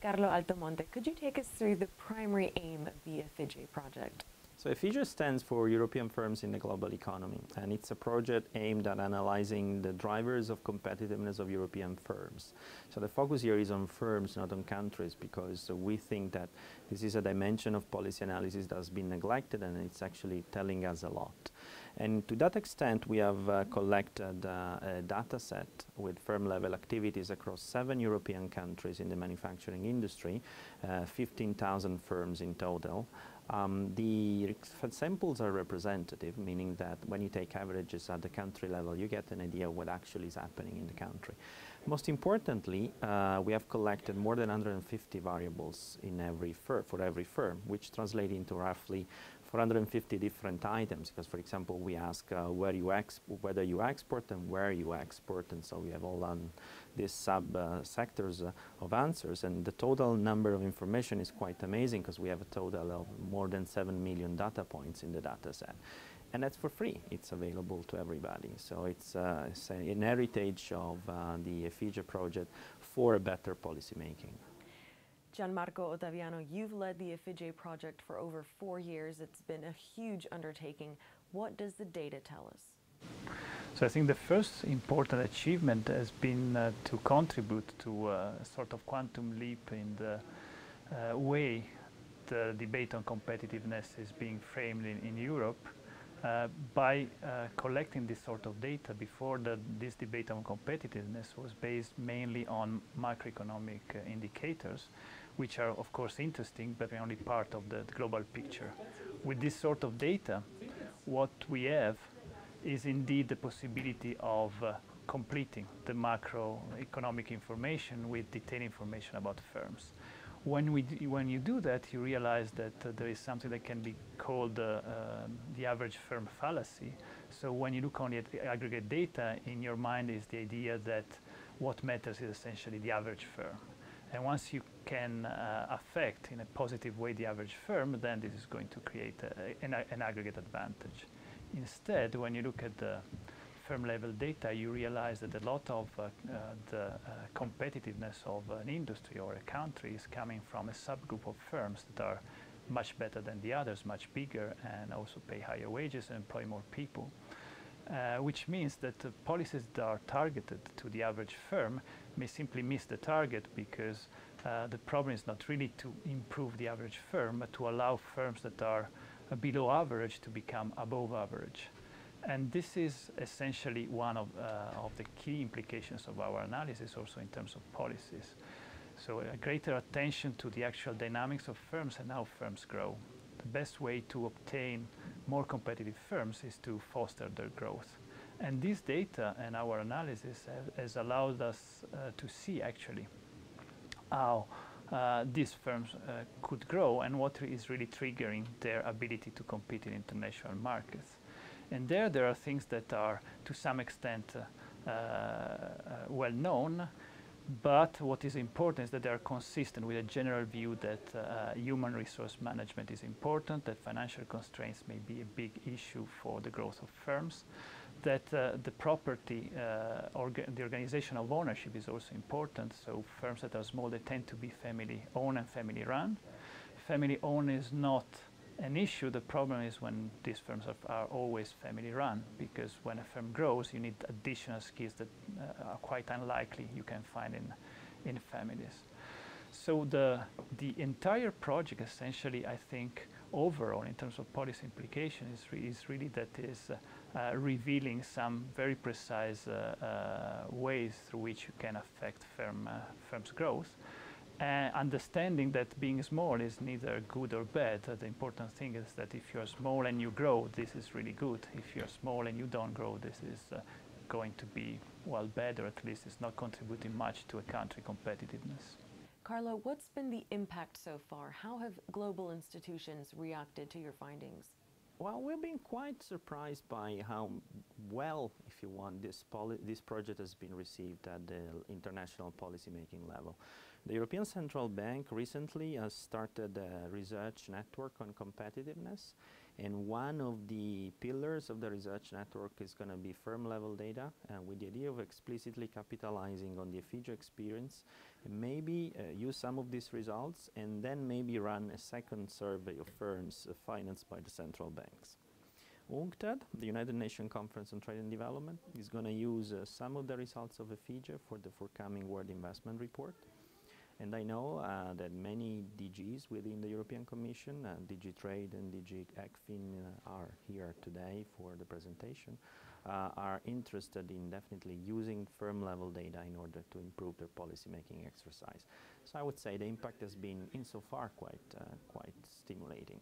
Carlo Altomonte, could you take us through the primary aim of the Effigy project? So Effigy stands for European Firms in the Global Economy, and it's a project aimed at analyzing the drivers of competitiveness of European firms. So the focus here is on firms, not on countries, because we think that this is a dimension of policy analysis that has been neglected, and it's actually telling us a lot. And to that extent, we have collected a data set with firm-level activities across 7 European countries in the manufacturing industry, 15,000 firms in total. The samples are representative, meaning that when you take averages at the country level, you get an idea of what actually is happening in the country. Most importantly, we have collected more than 150 variables in for every firm, which translate into roughly 450 different items, because, for example, we ask whether you export and where you export, and so we have all these sub-sectors of answers, and the total number of information is quite amazing, because we have a total of more than 7 million data points in the data set. And that's for free. It's available to everybody. So it's an heritage of the Effigy project for a better policy making. Gianmarco Ottaviano, you've led the Effigy project for over 4 years. It's been a huge undertaking. What does the data tell us? So I think the first important achievement has been to contribute to a sort of quantum leap in the way the debate on competitiveness is being framed in Europe. By collecting this sort of data. Before this debate on competitiveness was based mainly on microeconomic indicators, which are of course interesting, but only part of the global picture. With this sort of data, what we have is indeed the possibility of completing the macroeconomic information with detailed information about firms. When you do that, you realize that there is something that can be called the average firm fallacy. So when you look only at the aggregate data, in your mind is the idea that what matters is essentially the average firm. And once you can affect in a positive way the average firm, then this is going to create an aggregate advantage. Instead, when you look at the firm-level data, you realize that a lot of the competitiveness of an industry or a country is coming from a subgroup of firms that are much better than the others, much bigger, and also pay higher wages and employ more people. Which means that the policies that are targeted to the average firm may simply miss the target, because the problem is not really to improve the average firm, but to allow firms that are below average to become above average. And this is essentially one of the key implications of our analysis, also in terms of policies. So a greater attention to the actual dynamics of firms and how firms grow. The best way to obtain more competitive firms is to foster their growth. And this data and our analysis has allowed us to see actually how these firms could grow and what is really triggering their ability to compete in international markets. And there are things that are to some extent well known, but what is important is that they are consistent with a general view that human resource management is important, that financial constraints may be a big issue for the growth of firms, that the property, the organization of ownership is also important. So firms that are small, they tend to be family-owned and family-run. Family-owned is not an issue. The problem is when these firms are always family-run, because when a firm grows, you need additional skills that are quite unlikely you can find in families. So the entire project essentially, I think, overall, in terms of policy implications, is really that is revealing some very precise ways through which you can affect firms' growth. Understanding that being small is neither good or bad. The important thing is that if you're small and you grow, this is really good. If you're small and you don't grow, this is going to be, well, bad, or at least it's not contributing much to a country competitiveness. Carlo, what's been the impact so far? How have global institutions reacted to your findings? Well, we've been quite surprised by how well, if you want, this project has been received at the international policy-making level. The European Central Bank recently has started a research network on competitiveness, And one of the pillars of the research network is going to be firm-level data, with the idea of explicitly capitalizing on the Effigy experience, and maybe use some of these results, and then maybe run a second survey of firms financed by the central banks. UNCTAD, the United Nations Conference on Trade and Development, is going to use some of the results of Effigy for the forthcoming World Investment Report. And I know that many DGs within the European Commission, DG Trade and DG ECFIN are here today for the presentation, are interested in definitely using firm-level data in order to improve their policy-making exercise. So I would say the impact has been, insofar, quite stimulating.